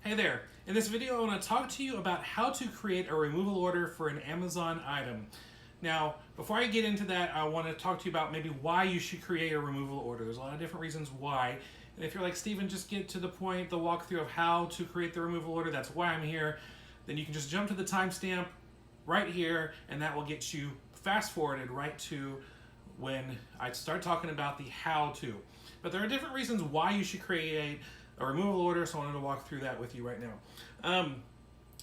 Hey there. In this video, I want to talk to you about how to create a removal order for an Amazon item. Now, before I get into that, I want to talk to you about maybe why you should create a removal order. There's a lot of different reasons why. And if you're like, Steven, just get to the point, the walkthrough of how to create the removal order, that's why I'm here, then you can just jump to the timestamp right here, and that will get you fast forwarded right to when I start talking about the how to. But there are different reasons why you should create a removal order, so I wanted to walk through that with you right now.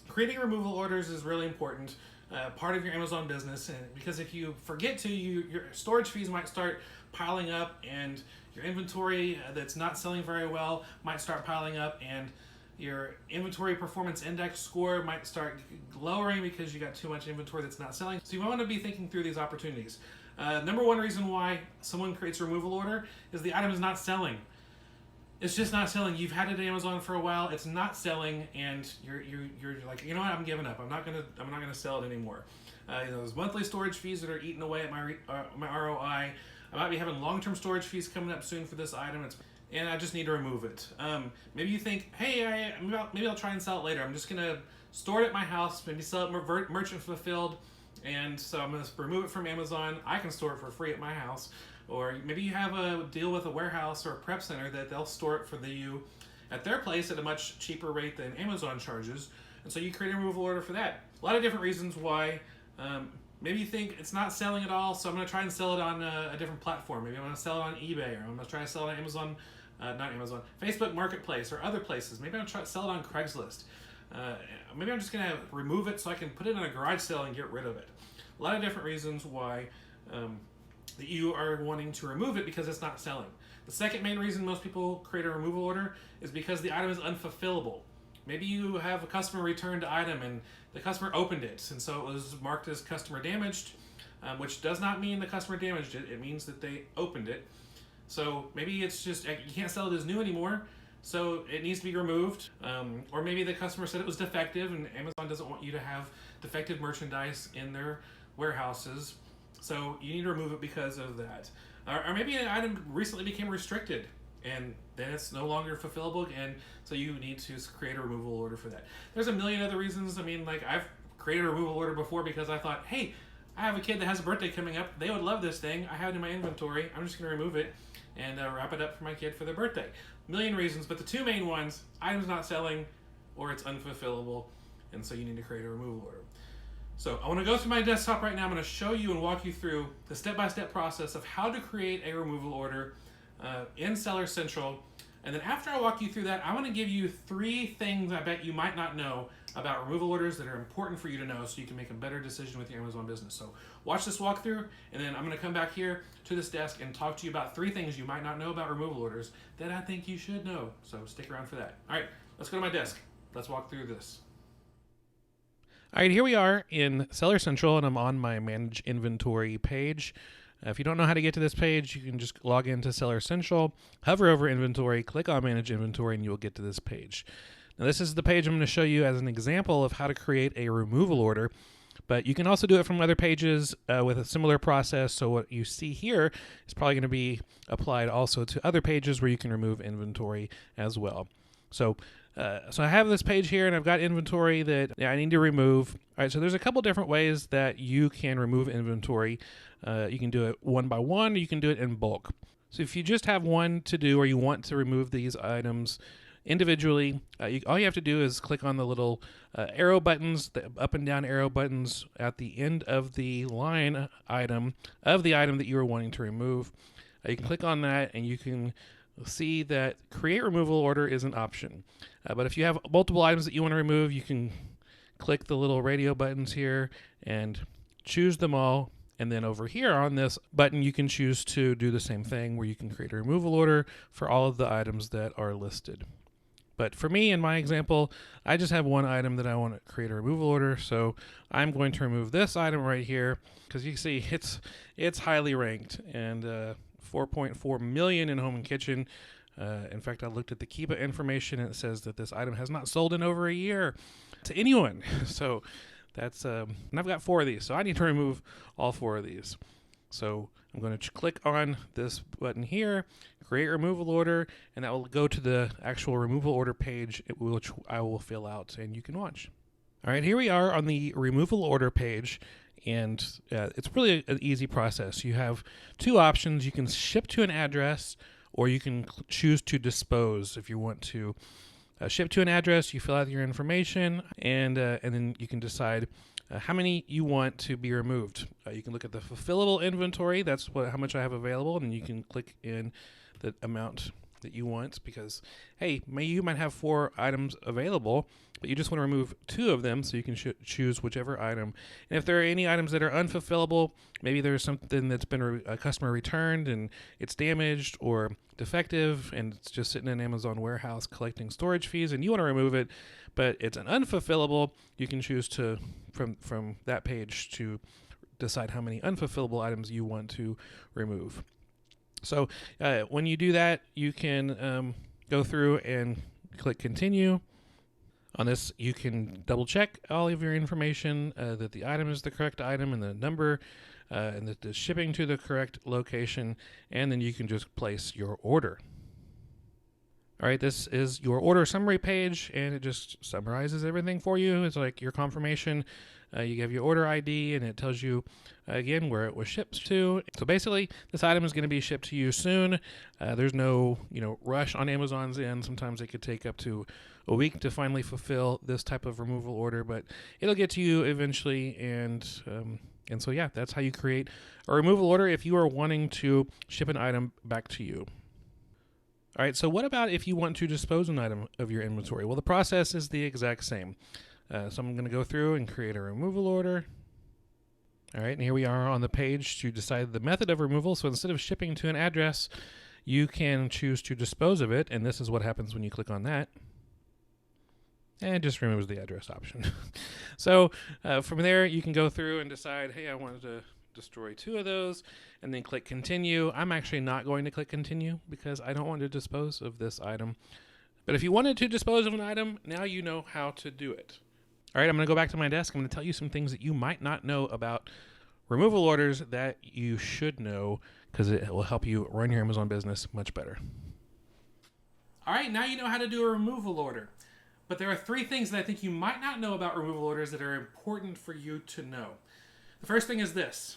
Creating removal orders is really important, part of your Amazon business, and because if you forget to, your storage fees might start piling up, and your inventory that's not selling very well might start piling up, and your inventory performance index score might start lowering because you got too much inventory that's not selling. So you want to be thinking through these opportunities. Number one reason why someone creates a removal order is the item is not selling. It's just not selling. You've had it at Amazon for a while. It's not selling, and you're like, you know what? I'm giving up. I'm not gonna sell it anymore. Those monthly storage fees that are eating away at my ROI. I might be having long-term storage fees coming up soon for this item. And I just need to remove it. Maybe you think, hey, maybe I'll try and sell it later. I'm just gonna store it at my house. Maybe sell it merchant fulfilled, and so I'm gonna remove it from Amazon. I can store it for free at my house. Or maybe you have a deal with a warehouse or a prep center that they'll store it for you at their place at a much cheaper rate than Amazon charges. And so you create a removal order for that. A lot of different reasons why. Maybe you think it's not selling at all, so I'm going to try and sell it on a different platform. Maybe I'm going to sell it on eBay, or I'm going to try to sell it on Amazon, Facebook Marketplace or other places. Maybe I'm going to try to sell it on Craigslist. Maybe I'm just going to remove it so I can put it on a garage sale and get rid of it. A lot of different reasons why that you are wanting to remove it because it's not selling. The second main reason most people create a removal order is because the item is unfulfillable. Maybe you have a customer returned the item and the customer opened it, and so it was marked as customer damaged, which does not mean the customer damaged it. It means that they opened it. So maybe it's just you can't sell it as new anymore, so it needs to be removed. Or maybe the customer said it was defective, and Amazon doesn't want you to have defective merchandise in their warehouses. So you need to remove it because of that. Or maybe an item recently became restricted and then it's no longer fulfillable, and so you need to create a removal order for that. There's a million other reasons. I mean, like I've created a removal order before because I thought, hey, I have a kid that has a birthday coming up. They would love this thing. I have it in my inventory. I'm just going to remove it and wrap it up for my kid for their birthday. A million reasons, but the two main ones, items not selling or it's unfulfillable, and so you need to create a removal order. So I want to go through my desktop right now. I'm going to show you and walk you through the step-by-step process of how to create a removal order in Seller Central. And then after I walk you through that, I want to give you 3 things I bet you might not know about removal orders that are important for you to know so you can make a better decision with your Amazon business. So watch this walkthrough, and then I'm going to come back here to this desk and talk to you about 3 things you might not know about removal orders that I think you should know. So stick around for that. All right, let's go to my desk. Let's walk through this. All right, here we are in Seller Central, and I'm on my Manage Inventory page. If you don't know how to get to this page, you can just log into Seller Central, hover over Inventory, click on Manage Inventory, and you'll get to this page. Now, this is the page I'm going to show you as an example of how to create a removal order, but you can also do it from other pages with a similar process. So what you see here is probably going to be applied also to other pages where you can remove inventory as well. So I have this page here, and I've got inventory that I need to remove. All right, so there's a couple different ways that you can remove inventory. You can do it one by one, or you can do it in bulk. So if you just have one to do, or you want to remove these items individually, all you have to do is click on the little arrow buttons, the up and down arrow buttons at the end of the line item of the item that you are wanting to remove. You can click on that, and you can see that create removal order is an option. But if you have multiple items that you want to remove, you can click the little radio buttons here and choose them all. And then over here on this button, you can choose to do the same thing where you can create a removal order for all of the items that are listed. But for me, in my example, I just have one item that I want to create a removal order. So I'm going to remove this item right here because you can see it's highly ranked, and 4.4 million in home and kitchen. In fact, I looked at the Kiva information, and it says that this item has not sold in over a year to anyone. So that's, and I've got 4 of these, so I need to remove all 4 of these. So I'm going to click on this button here, create removal order, and that will go to the actual removal order page, which I will fill out and you can watch. All right, here we are on the removal order page, and it's really an easy process. You have two options. You can ship to an address, or you can choose to dispose. If you want to ship to an address, you fill out your information, and then you can decide how many you want to be removed. You can look at the fulfillable inventory. That's how much I have available, and you can click in the amount that you want, because hey, you might have 4 items available, but you just want to remove 2 of them, so you can choose whichever item. And if there are any items that are unfulfillable, maybe there's something that's been a customer returned and it's damaged or defective and it's just sitting in an Amazon warehouse collecting storage fees, and you want to remove it, but it's an unfulfillable, you can choose to from that page to decide how many unfulfillable items you want to remove. So when you do that, you can go through and click continue. On this, you can double check all of your information, that the item is the correct item and the number, and that the shipping to the correct location, and then you can just place your order. All right, this is your order summary page, and it just summarizes everything for you. It's like your confirmation. You have your order ID, and it tells you, again, where it was shipped to. So basically, this item is going to be shipped to you soon. There's no rush on Amazon's end. Sometimes it could take up to a week to finally fulfill this type of removal order, but it'll get to you eventually. And so, yeah, that's how you create a removal order if you are wanting to ship an item back to you. All right, so what about if you want to dispose an item of your inventory? Well, the process is the exact same. So I'm going to go through and create a removal order. All right, and here we are on the page to decide the method of removal. So instead of shipping to an address, you can choose to dispose of it, and this is what happens when you click on that. And it just removes the address option. So from there, you can go through and decide, hey, I wanted to destroy 2 of those, and then click continue. I'm actually not going to click continue because I don't want to dispose of this item. But if you wanted to dispose of an item, now you know how to do it. All right, I'm going to go back to my desk. I'm going to tell you some things that you might not know about removal orders that you should know, because it will help you run your Amazon business much better. All right, now you know how to do a removal order. But there are 3 things that I think you might not know about removal orders that are important for you to know. The first thing is this.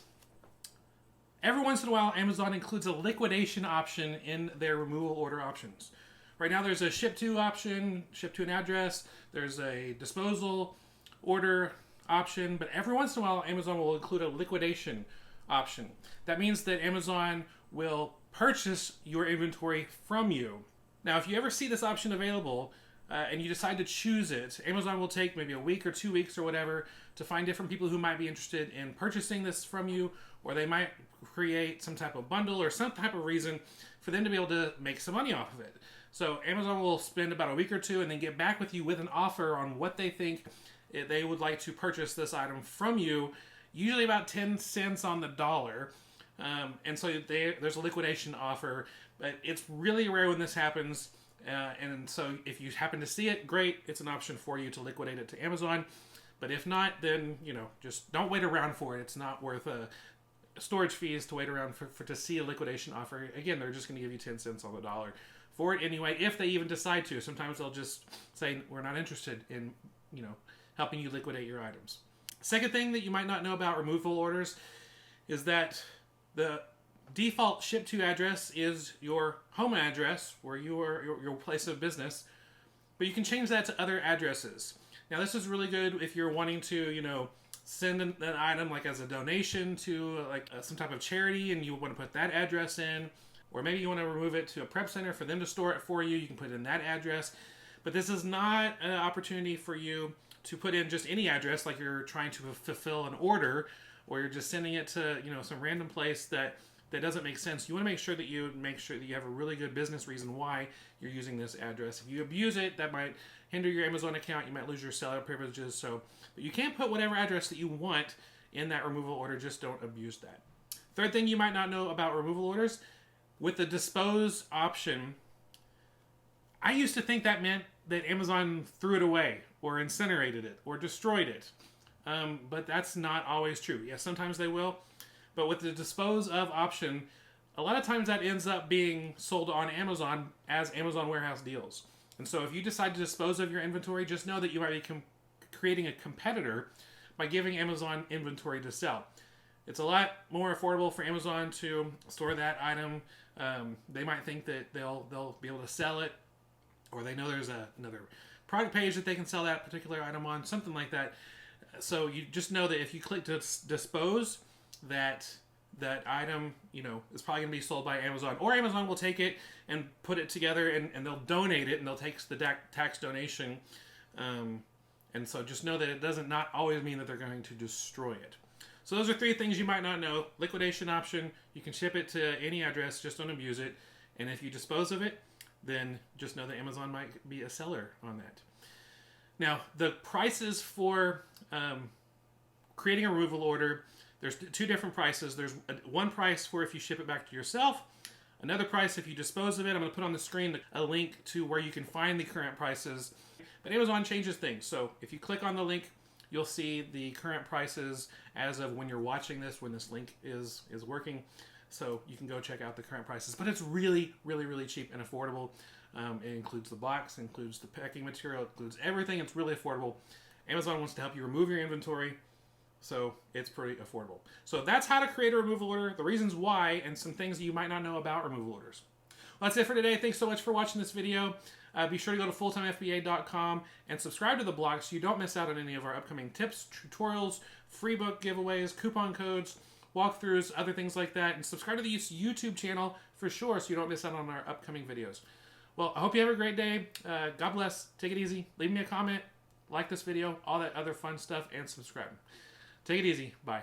Every once in a while, Amazon includes a liquidation option in their removal order options. Right now, there's a ship to option, ship to an address. There's a disposal order option. But every once in a while, Amazon will include a liquidation option. That means that Amazon will purchase your inventory from you. Now, if you ever see this option available and you decide to choose it, Amazon will take maybe a week or 2 weeks or whatever to find different people who might be interested in purchasing this from you, or they might create some type of bundle or some type of reason for them to be able to make some money off of it. So Amazon will spend about a week or 2 and then get back with you with an offer on what they think they would like to purchase this item from you, usually about 10 cents on the dollar. And so there's a liquidation offer, but it's really rare when this happens. And so if you happen to see it, great, it's an option for you to liquidate it to Amazon. But if not, then, just don't wait around for it. It's not worth storage fees to wait around for to see a liquidation offer. Again, they're just going to give you 10 cents on the dollar for it anyway, if they even decide to. Sometimes they'll just say, we're not interested in, helping you liquidate your items. Second thing that you might not know about removal orders is that the default ship to address is your home address, where you are your place of business, but you can change that to other addresses. Now, this is really good if you're wanting to, send an item like as a donation to some type of charity, and you want to put that address in, or maybe you want to remove it to a prep center for them to store it for you. You can put in that address, but this is not an opportunity for you to put in just any address, like you're trying to fulfill an order, or you're just sending it to some random place that doesn't make sense. You want to make sure that you have a really good business reason why you're using this address. If you abuse it, that might hinder your Amazon account. You might lose your seller privileges. But you can put whatever address that you want in that removal order. Just don't abuse that. Third thing you might not know about removal orders, with the dispose option, I used to think that meant that Amazon threw it away or incinerated it or destroyed it. But that's not always true. Yes, sometimes they will. But with the dispose of option, a lot of times that ends up being sold on Amazon as Amazon warehouse deals. And so if you decide to dispose of your inventory, just know that you might be creating a competitor by giving Amazon inventory to sell. It's a lot more affordable for Amazon to store that item. They might think that they'll be able to sell it, or they know there's another product page that they can sell that particular item on, something like that. So you just know that if you click to dispose, that item, is probably going to be sold by Amazon, or Amazon will take it and put it together and they'll donate it, and they'll take the tax donation. And so just know that it doesn't not always mean that they're going to destroy it. So those are 3 things you might not know. Liquidation option, you can ship it to any address, just don't abuse it. And if you dispose of it, then just know that Amazon might be a seller on that. Now, the prices for creating a removal order, there's 2 different prices. There's one price for if you ship it back to yourself, another price if you dispose of it. I'm going to put on the screen a link to where you can find the current prices. But Amazon changes things. So if you click on the link, you'll see the current prices as of when you're watching this, when this link is working. So you can go check out the current prices. But it's really, really, really cheap and affordable. It includes the box, includes the packing material, it includes everything. It's really affordable. Amazon wants to help you remove your inventory, so it's pretty affordable. So that's how to create a removal order, the reasons why, and some things that you might not know about removal orders. Well, that's it for today. Thanks so much for watching this video. Be sure to go to fulltimefba.com and subscribe to the blog so you don't miss out on any of our upcoming tips, tutorials, free book giveaways, coupon codes, walkthroughs, other things like that. And subscribe to the YouTube channel for sure so you don't miss out on our upcoming videos. Well, I hope you have a great day. God bless. Take it easy. Leave me a comment. Like this video. All that other fun stuff. And subscribe. Take it easy. Bye.